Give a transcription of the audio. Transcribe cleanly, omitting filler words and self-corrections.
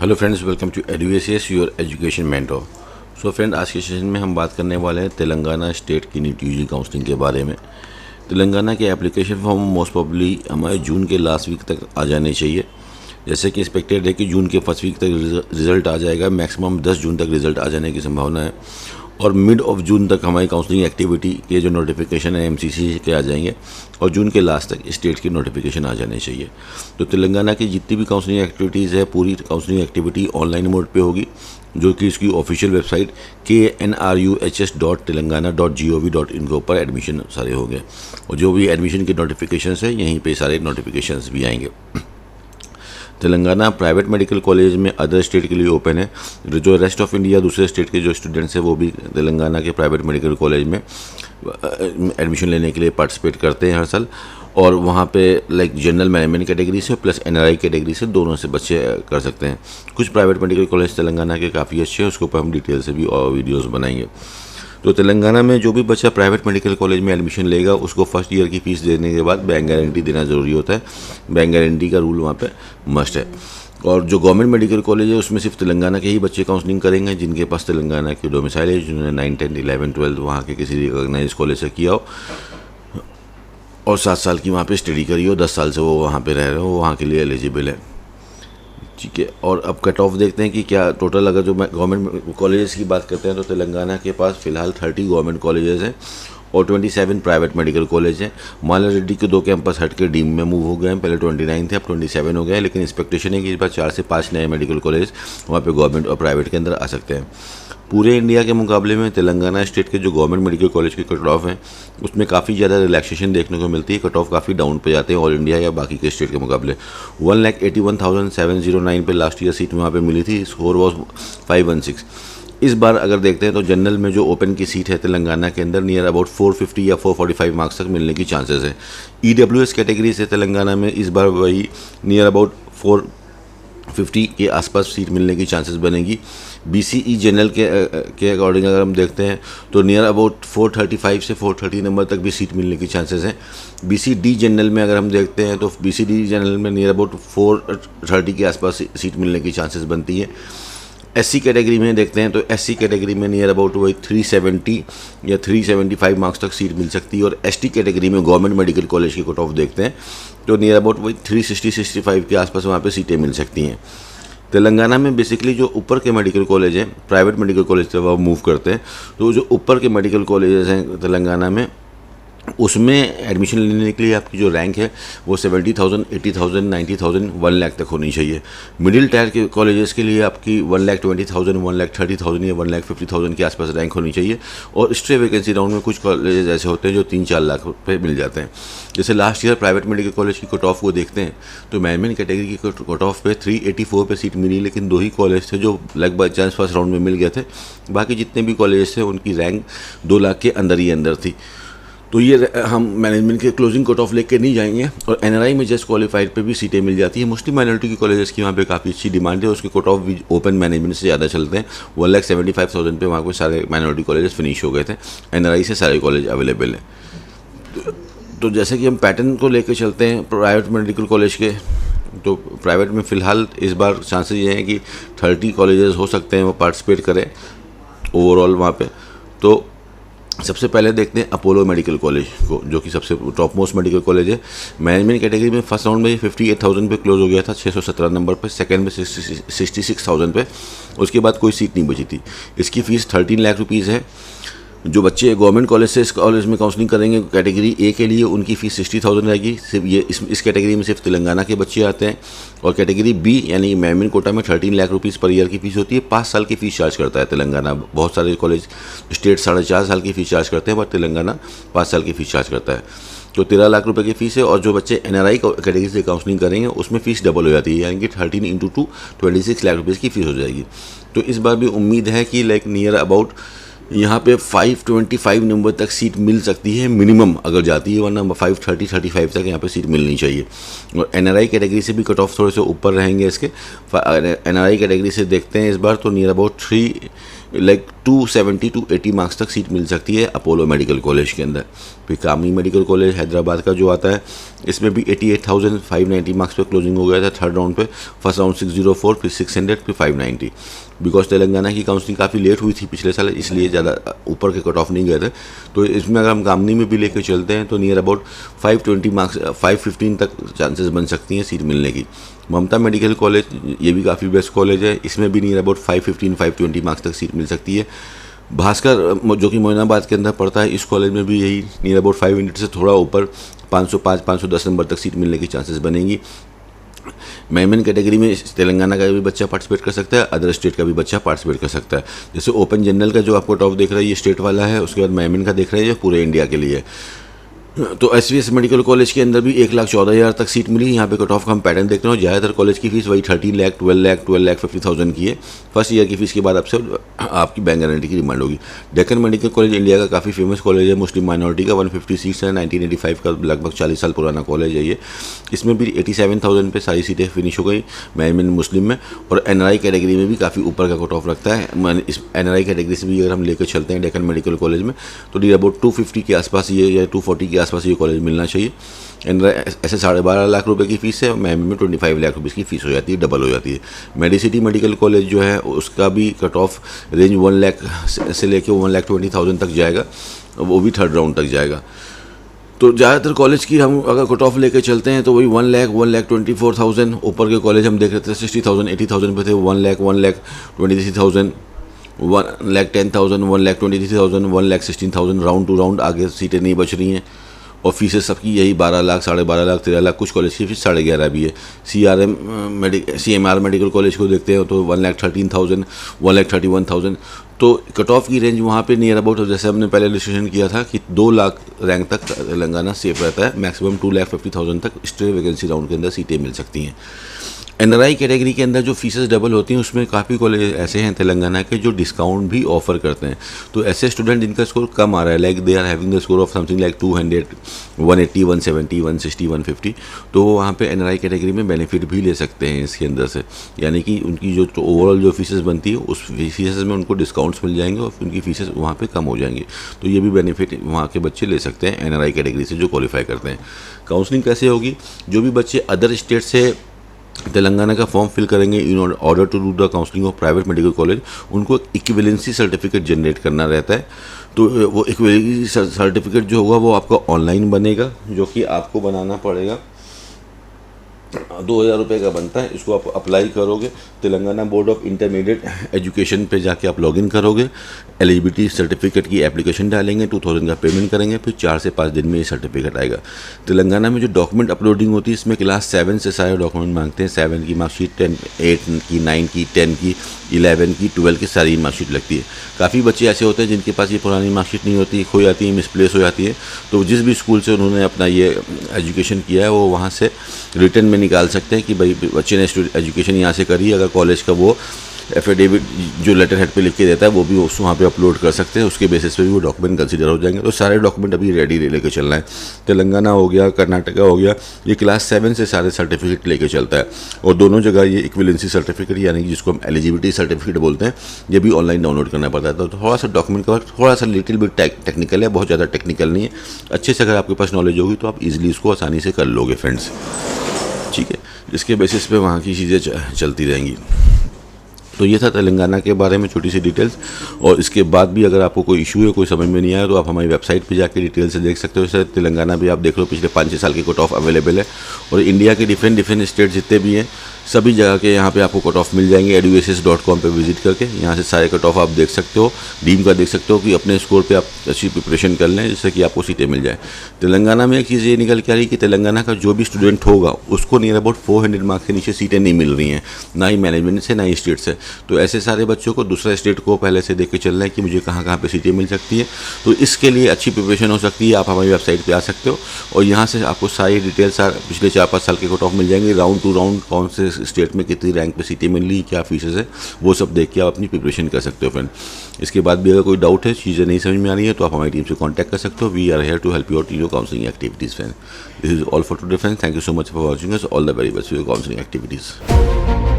Hello friends, welcome to Eduacious your education mentor. So friend, आज के session में हम बात करने वाले हैं तेलंगाना स्टेट की नीट यूजी काउंसलिंग के बारे में। तेलंगाना के एप्लीकेशन फॉर्म मोस्ट प्रॉब्ली हमारे जून के लास्ट वीक तक आ जाने चाहिए। जैसे कि एक्सपेक्टेड है कि जून के फर्स्ट वीक तक रिज़ल्ट आ जाएगा। मैक्सिमम 10 जून तक रिज़ल्ट आ जाने की संभावना है और मिड ऑफ जून तक हमारी काउंसलिंग एक्टिविटी के जो नोटिफिकेशन है एमसीसी के आ जाएंगे और जून के लास्ट तक स्टेट की नोटिफिकेशन आ जाने चाहिए। तो तेलंगाना की जितनी भी काउंसलिंग एक्टिविटीज़ है, पूरी काउंसलिंग एक्टिविटी ऑनलाइन मोड पे होगी, जो कि इसकी ऑफिशियल वेबसाइट knruhs.telangana.gov.in के ऊपर एडमिशन सारे हो गए और जो भी एडमिशन के नोटिफिकेशन है यहीं पे सारे नोटिफिकेशन भी आएंगे। तेलंगाना प्राइवेट मेडिकल कॉलेज में अदर स्टेट के लिए ओपन है। जो रेस्ट ऑफ इंडिया दूसरे स्टेट के जो स्टूडेंट्स हैं वो भी तेलंगाना के प्राइवेट मेडिकल कॉलेज में एडमिशन लेने के लिए पार्टिसिपेट करते हैं हर साल। और वहाँ पे लाइक जनरल मैनेजमेंट कैटेगरी से प्लस एनआरआई कैटेगरी से दोनों से बच्चे कर सकते हैं। कुछ प्राइवेट मेडिकल कॉलेज तेलंगाना के काफ़ी अच्छे हैं, उसके ऊपर हम डिटेल से भी और वीडियोज़ बनाएंगे। तो तेलंगाना में जो भी बच्चा प्राइवेट मेडिकल कॉलेज में एडमिशन लेगा उसको फर्स्ट ईयर की फ़ीस देने के बाद बैंक गारंटी देना ज़रूरी होता है। बैंक गारंटी का रूल वहाँ पे मस्ट है। और जो गवर्नमेंट मेडिकल कॉलेज है उसमें सिर्फ तेलंगाना के ही बच्चे काउंसलिंग करेंगे जिनके पास तेलंगाना की डोमिसाइल है, जिन्होंने 9, 10, 11, 12 वहाँ के किसी रिकॉग्नाइज कॉलेज से किया हो और 7 साल की वहाँ पे स्टडी करी हो, 10 साल से वो वहाँ पे रह रहे हो, वो वहाँ के लिए एलिजिबल है। ठीक है। और अब कट ऑफ देखते हैं कि क्या टोटल, अगर जो गवर्नमेंट कॉलेजेस की बात करते हैं तो तेलंगाना के पास फ़िलहाल 30 गवर्नमेंट कॉलेजेस हैं और 27 प्राइवेट मेडिकल कॉलेज हैं। माला रेड्डी के 2 कैंपस हट के डीम में मूव हो गए हैं। पहले 29 थे, अब 27 हो गए हैं, लेकिन एक्सपेक्टेशन है कि इस बार 4 से 5 नए मेडिकल कॉलेज वहाँ पे गवर्नमेंट और प्राइवेट के अंदर आ सकते हैं। पूरे इंडिया के मुकाबले में तेलंगाना स्टेट के जो गवर्नमेंट मेडिकल कॉलेज के कट ऑफ हैं उसमें काफ़ी ज़्यादा रिलैक्सेशन देखने को मिलती है। कट ऑफ काफ़ी डाउन पे जाते हैं ऑल इंडिया या बाकी के स्टेट के मुकाबले। 1,81,709 पे लास्ट ईयर सीट वहाँ पे मिली थी, स्कोर वॉज 516। इस बार अगर देखते हैं तो जनरल में जो ओपन की सीट है तेलंगाना के अंदर नियर अबाउट 450 या 445 मार्क्स तक मिलने की चांसेस है। ईडब्ल्यूएस कैटेगरी से तेलंगाना में इस बार वही नियर अबाउट 450 के आसपास सीट मिलने की चांसेस बनेगी। बीसीई जनरल के अकॉर्डिंग अगर हम देखते हैं तो नियर अबाउट 435 से 430 नंबर तक भी सीट मिलने की चांसेस हैं। बीसीडी जनरल में अगर हम देखते हैं तो बीसीडी जनरल में नियर अबाउट 430 के आसपास सीट मिलने की चांसेस बनती है। एससी कैटेगरी में देखते हैं तो एससी कैटेगरी में नियर अबाउट वही 370 या 375 मार्क्स तक सीट मिल सकती है। और एसटी कैटेगरी में गवर्नमेंट मेडिकल कॉलेज की कट ऑफ देखते हैं तो नियर अबाउट वही 360-65 के आसपास वहाँ पे सीटें मिल सकती हैं। तेलंगाना में बेसिकली जो ऊपर के मेडिकल कॉलेज हैं, प्राइवेट मेडिकल कॉलेज से वो मूव करते हैं, तो जो ऊपर के मेडिकल कॉलेजेस हैं तेलंगाना में उसमें एडमिशन लेने के लिए आपकी जो रैंक है वो 70,000, 80,000, 90,000, 1 लाख तक होनी चाहिए। मिडिल टायर के कॉलेजेस के लिए आपकी 1,20,000, 1,30,000 या 1,50,000 के आसपास रैंक होनी चाहिए। और स्ट्रे वैकेंसी राउंड में कुछ कॉलेजेस ऐसे होते हैं जो 3-4 लाख रुपये मिल जाते हैं। जैसे last year private medical college की कट ऑफ को देखते हैं तो मैनेजमेंट कैटेगरी की कट ऑफ पे 384 पे सीट मिली, लेकिन 2 ही कॉलेज थे जो लगभग चांस फर्स्ट राउंड में मिल गए थे। बाकी जितने भी कॉलेज थे उनकी रैंक 2 लाख के अंदर ही अंदर थी। तो ये हम मैनेजमेंट के क्लोजिंग कट ऑफ लेके नहीं जाएंगे। और एनआरआई में जस्ट क्वालिफाइड पे भी सीटें मिल जाती है। मोस्टली माइनॉरिटी की कॉलेजेस की वहाँ पे काफ़ी अच्छी डिमांड है, उसके कट ऑफ भी ओपन मैनेजमेंट से ज़्यादा चलते हैं। 1,75,000 पे वहाँ पे सारे माइनॉरिटी कॉलेजेस फिनिश हो गए थे। एनआरआई से सारे कॉलेज अवेलेबल हैं। तो जैसे कि हम पैटर्न को लेकर चलते हैं प्राइवेट मेडिकल कॉलेज के, तो प्राइवेट में फ़िलहाल इस बार चांसेस ये हैं कि 30 कॉलेजेस हो सकते हैं वो पार्टिसिपेट करें ओवरऑल वहाँ पे। तो सबसे पहले देखते हैं अपोलो मेडिकल कॉलेज को, जो कि सबसे टॉप मोस्ट मेडिकल कॉलेज है। मैनेजमेंट कैटेगरी में फर्स्ट राउंड में 58,000 पे क्लोज हो गया था, 617 नंबर पे। सेकंड में 66,000 पे, उसके बाद कोई सीट नहीं बची थी। इसकी फ़ीस 13 लाख रुपीज़ है। जो बच्चे गवर्नमेंट कॉलेज से इस कॉलेज में काउंसलिंग करेंगे कैटेगरी ए के लिए उनकी फ़ीस 60,000 रहेगी। सिर्फ ये इस कैटेगरी में सिर्फ तेलंगाना के बच्चे आते हैं। और कैटेगरी बी यानी मैनेजमेंट कोटा में 13 लाख रुपीज़ पर ईयर की फ़ीस होती है। 5 साल की फ़ीस चार्ज करता है तेलंगाना। बहुत सारे कॉलेज स्टेट 4.5 साल की फ़ीस चार्ज करते हैं, बट तेलंगाना 5 साल की फ़ीस चार्ज करता है। तो 13 लाख रुपए की फ़ीस है। और जो बच्चे एनआरआई कैटेगरी से काउंसलिंग करेंगे उसमें फ़ीस डबल हो जाती है, यानी कि 13 × 2 26 लाख रुपये की फ़ीस हो जाएगी। तो इस बार भी उम्मीद है कि लाइक नियर अबाउट यहाँ पे 525 नंबर तक सीट मिल सकती है मिनिमम अगर जाती है, वरना 530-35 तक यहाँ पे सीट मिलनी चाहिए। और एनआरआई कैटेगरी से भी कट ऑफ थोड़े से ऊपर रहेंगे इसके। एनआरआई कैटेगरी से देखते हैं इस बार तो नियर अबाउट 270 to 80 मार्क्स तक सीट मिल सकती है अपोलो मेडिकल कॉलेज के अंदर। फिर कामी मेडिकल कॉलेज हैदराबाद का जो आता है इसमें भी 88,590 मार्क्स पे क्लोजिंग हो गया था थर्ड राउंड पे। फर्स्ट राउंड 604, फिर 600, फिर 590। बिकॉज तेलंगाना की काउंसलिंग काफ़ी लेट हुई थी पिछले साल, इसलिए ज़्यादा ऊपर के कट ऑफ नहीं गए थे। तो इसमें अगर हम कामनी में भी लेकर चलते हैं तो नियर अबाउट 520 मार्क्स 515 तक चांसेस बन सकती हैं सीट मिलने की। ममता मेडिकल कॉलेज, ये भी काफ़ी बेस्ट कॉलेज है, इसमें भी नियर अबाउट 515-520 मार्क्स तक सीट मिल सकती है। भास्कर जो कि मोइनाबाद के अंदर पड़ता है, इस कॉलेज में भी यही नियर अबाउट 500 से थोड़ा ऊपर 505-510 नंबर तक सीट मिलने की चांसेस बनेंगी। मेमन कैटेगरी में तेलंगाना का भी बच्चा पार्टिसिपेट कर सकता है, अदर स्टेट का भी बच्चा पार्टिसिपेट कर सकता है। जैसे ओपन जनरल का जो आपको टॉप देख रहा है ये स्टेट वाला है, उसके बाद मेमन का देख रहे हैं जो पूरे इंडिया के लिए है। तो एसवीएस मेडिकल कॉलेज के अंदर भी 1,14,000 तक सीट मिली। यहाँ पे कट ऑफ का हम पैटर्न देखते हैं। ज़्यादातर कॉलेज की फीस वही 13 लाख, 12,50,000 की है। फर्स्ट ईयर की फीस के बाद आपसे आपकी बैंक गारंटी की डिमांड होगी। डेक्कन मेडिकल कॉलेज इंडिया का काफ़ी फेमस कॉलेज है, मुस्लिम माइनॉरिटी का, 150 सीट्स है, 1985 का, लगभग 40 साल पुराना कॉलेज है ये। इसमें भी 87,000 पे सारी सीटें फिनिश हो गई मैन मुस्लिम में। और एनआरआई कैटेगरी में भी काफ़ी ऊपर का कट ऑफ रखता है। इस एनआरआई कैटेगरी से भी अगर हम लेकर चलते हैं डेक्कन मेडिकल कॉलेज में तो डी अबाउट 250 के आसपास ये या 240 के आसपास ये कॉलेज मिलना चाहिए। ऐसे 12.5 लाख रुपए की फ़ीस है, मैम में 25 लाख रुपये की फ़ीस हो जाती है, डबल हो जाती है। मेडिसिटी मेडिकल कॉलेज जो है उसका भी कट ऑफ रेंज 1 लाख से लेके 1,20,000 तक जाएगा, वो भी थर्ड राउंड तक जाएगा। तो ज़्यादातर कॉलेज की हम अगर कट ऑफ लेके चलते हैं तो वही 1 लाख 1,24,000। ऊपर के कॉलेज हम देख रहे थे 60,000 80,000 पे थे, 1 लाख 1,23,000, 1,10,000, 1,23,000, 1,16,000, राउंड टू राउंड आगे सीटें नहीं बच रही हैं। और फीसें सबकी यही 12 लाख, 12.5 लाख, 13 लाख, कुछ कॉलेज की फीस 11.5 भी है। CMR मेडिकल कॉलेज को देखते हैं तो 1,13,000, 1,31,000। तो कट ऑफ की रेंज वहाँ पे नियर अबाउट, जैसे हमने पहले डिस्कशन किया था कि 2 लाख रैंक तक तेलंगाना सेफ रहता है, मैक्सिमम 2,50,000 तक स्ट्रे वैकेंसी राउंड के अंदर सीटें मिल सकती हैं। एनआरआई कैटेगरी के अंदर जो फीसेस डबल होती हैं उसमें काफ़ी कॉलेज ऐसे हैं तेलंगाना के जो डिस्काउंट भी ऑफर करते हैं। तो ऐसे स्टूडेंट जिनका स्कोर कम आ रहा है, like they are having the score of something like 200, 180, 170, 160, 150, तो वो वहाँ पे एनआरआई कैटेगरी में बेनिफिट भी ले सकते हैं इसके अंदर से। यानी कि उनकी जो ओवरऑल जो फीसेस बनती है उस फीसेस में उनको डिस्काउंट्स मिल जाएंगे और उनकी फीसेस वहाँ पर कम हो जाएंगी। तो ये भी बेनिफिट वहाँ के बच्चे ले सकते हैं एनआरआई कैटेगरी से जो क्वालिफाई करते हैं। काउंसलिंग कैसे होगी? जो भी बच्चे अदर स्टेट से तेलंगाना का फॉर्म फिल करेंगे in order to do the counselling of private medical college, उनको इक्विवेलेंसी सर्टिफिकेट जनरेट करना रहता है। तो वो इक्विवेलेंसी सर्टिफिकेट जो होगा वो आपका ऑनलाइन बनेगा, जो कि आपको बनाना पड़ेगा, 2,000 रुपये का बनता है। इसको आप अप्लाई करोगे, Telangana board of intermediate education पे जाके आप लॉगिन करोगे, एलिजिबिलिटी सर्टिफिकेट की एप्लीकेशन डालेंगे, 2,000 का पेमेंट करेंगे, फिर 4 से 5 दिन में ये सर्टिफिकेट आएगा। तेलंगाना में जो डॉक्यूमेंट अपलोडिंग होती है इसमें क्लास 7 से सारे डॉक्यूमेंट मांगते हैं। 7 की मार्कशीट, 8 की, 9 की, 10 की, 11 की, 12 की सारी मार्कशीट लगती है। काफ़ी बच्चे ऐसे होते हैं जिनके पास ये पुरानी मार्कशीट नहीं होती, खो जाती है, मिसप्लेस हो जाती है। तो जिस भी स्कूल से उन्होंने अपना ये एजुकेशन किया है वो वहाँ से रिटर्न में निकाल सकते हैं कि भाई बच्चे ने एजुकेशन यहाँ से करी। अगर कॉलेज का वो एफिडेविट जो लेटर हेड पे लिख के देता है वो भी उस वहाँ पे अपलोड कर सकते हैं, उसके बेसिस पे भी वो डॉक्यूमेंट कंसीडर हो जाएंगे। तो सारे डॉक्यूमेंट अभी रेडी लेके चलना है। तेलंगाना हो गया, कर्नाटका हो गया, ये क्लास 7 से सारे सर्टिफिकेट लेके चलता है। और दोनों जगह ये इक्विवेलेंसी सर्टिफिकेट यानी कि जिसको हम एलिजिबिलिटी सर्टिफिकेट बोलते हैं, ये भी ऑनलाइन डाउनलोड करना पड़ता है। तो थोड़ा सा डॉक्यूमेंट का थोड़ा सा लिटिल बिट टेक्निकल है, बहुत ज़्यादा टेक्निकल नहीं है। अच्छे से अगर आपके पास नॉलेज होगी तो आप ईजिली इसको आसानी से कर लोगे फ्रेंड्स, ठीक है। इसके बेसिस पे वहाँ की चीज़ें चलती रहेंगी। तो ये था तेलंगाना के बारे में छोटी सी डिटेल्स। और इसके बाद भी अगर आपको कोई इशू है, कोई समझ में नहीं आया, तो आप हमारी वेबसाइट पे जाके डिटेल से देख सकते हो। जैसे तेलंगाना भी आप देख लो, पिछले 5-6 साल के कट ऑफ अवेलेबल है। और इंडिया के डिफरेंट स्टेट जितने भी हैं सभी जगह के यहाँ पे आपको कट ऑफ मिल जाएंगे। eduasis.com पे विजिट करके यहाँ से सारे कट ऑफ आप देख सकते हो, डीम का देख सकते हो कि अपने स्कोर पे आप अच्छी प्रिपरेशन कर लें जिससे कि आपको सीटें मिल जाए। तेलंगाना में एक चीज़ ये निकल के आ रही कि तेलंगाना का जो भी स्टूडेंट होगा उसको नियर अबाउट 400 मार्क्स के नीचे सीटें नहीं मिल रही हैं, ना ही मैनेजमेंट से ना ही स्टेट से। तो ऐसे सारे बच्चों को दूसरा स्टेट को पहले से देख के चलना है कि मुझे कहाँ कहाँ पे सीटें मिल सकती है। तो इसके लिए अच्छी प्रिपरेशन हो सकती है। आप हमारी वेबसाइट पे आ सकते हो और यहाँ से आपको सारी डिटेल्स पिछले 4-5 साल के कट ऑफ मिल जाएंगे, राउंड टू राउंड कौन से स्टेट में कितनी रैंक पे सीटें मिल रही, क्या फीसेस है, वो सब देख के आप अपनी प्रिपरेशन कर सकते हो फ्रेंड। इसके बाद भी अगर कोई डाउट है, चीज़ें नहीं समझ में आ रही है, तो आप हमारी टीम से कांटेक्ट कर सकते हो। We are here to help you out in your counselling activities friend. This is all for today friends. Thank you so much for watching us. All the very best for your counselling activities.